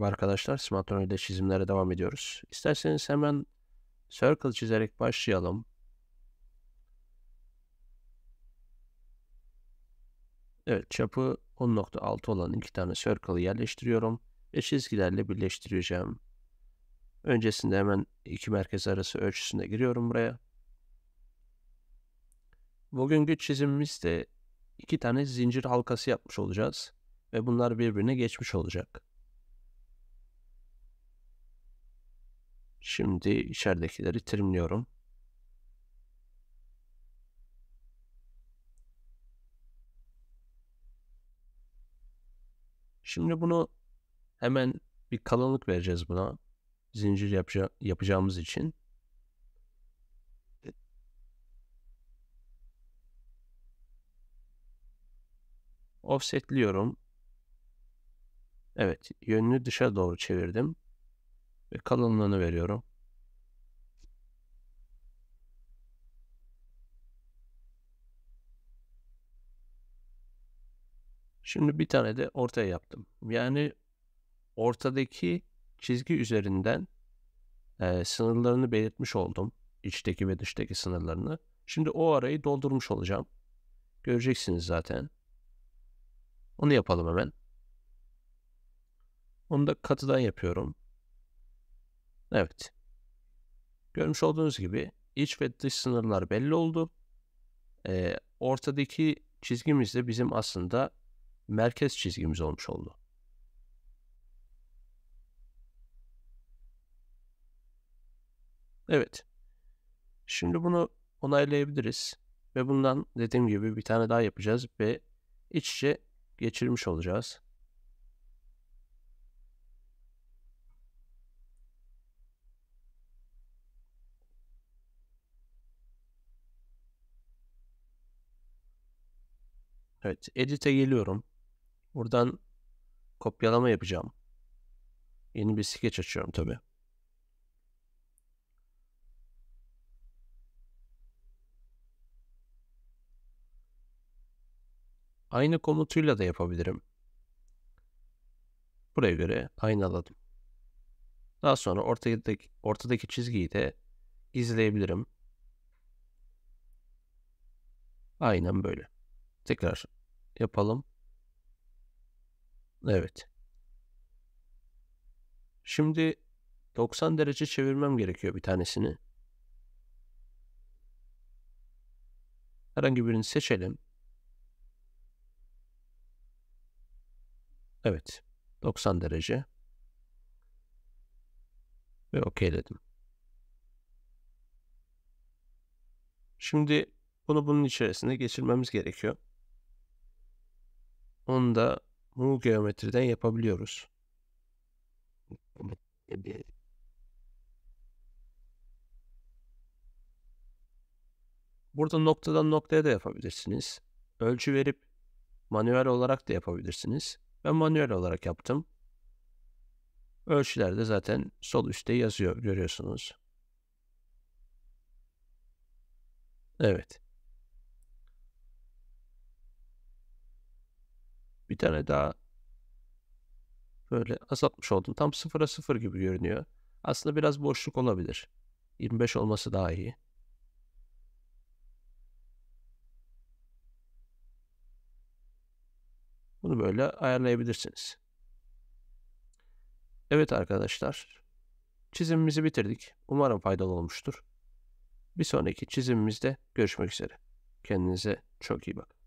Arkadaşlar, Smartphone ile çizimlere devam ediyoruz. İsterseniz hemen circle çizerek başlayalım. Evet, çapı 10.6 olan iki tane circle'ı yerleştiriyorum ve çizgilerle birleştireceğim. Öncesinde hemen iki merkez arası ölçüsüne giriyorum buraya. Bugünkü çizimimizde iki tane zincir halkası yapmış olacağız ve bunlar birbirine geçmiş olacak. Şimdi içeridekileri trimliyorum. Şimdi bunu hemen bir kalınlık vereceğiz buna. Zincir yapacağımız için. Offsetliyorum. Evet, yönünü dışa doğru çevirdim ve kalınlığını veriyorum. Şimdi bir tane de ortaya yaptım. Yani ortadaki çizgi üzerinden sınırlarını belirtmiş oldum. İçteki ve dıştaki sınırlarını. Şimdi o arayı doldurmuş olacağım. Göreceksiniz zaten. Onu yapalım hemen. Onu da katıdan yapıyorum. Evet. Görmüş olduğunuz gibi iç ve dış sınırlar belli oldu. Ortadaki çizgimiz de bizim aslında merkez çizgimiz olmuş oldu. Evet. Şimdi bunu onaylayabiliriz. Ve bundan dediğim gibi bir tane daha yapacağız ve iç içe geçirmiş olacağız. Evet, Edit'e geliyorum. Buradan kopyalama yapacağım. Yeni bir sketch açıyorum tabii. Aynı komutuyla da yapabilirim. Buraya göre aynaladım. Daha sonra ortadaki çizgiyi de izleyebilirim. Aynen böyle. Tekrar yapalım. Evet. Şimdi 90 derece çevirmem gerekiyor bir tanesini. Herhangi birini seçelim. Evet. 90 derece. Ve okeyledim. Şimdi bunu bunun içerisine geçirmemiz gerekiyor. Onu da Move geometriden yapabiliyoruz. Burada noktadan noktaya da yapabilirsiniz. Ölçü verip manuel olarak da yapabilirsiniz. Ben manuel olarak yaptım. Ölçüler de zaten sol üstte yazıyor, görüyorsunuz. Evet. Bir tane daha böyle azaltmış oldum. Tam 0'a 0 gibi görünüyor. Aslında biraz boşluk olabilir. 25 olması daha iyi. Bunu böyle ayarlayabilirsiniz. Evet arkadaşlar. Çizimimizi bitirdik. Umarım faydalı olmuştur. Bir sonraki çizimimizde görüşmek üzere. Kendinize çok iyi bakın.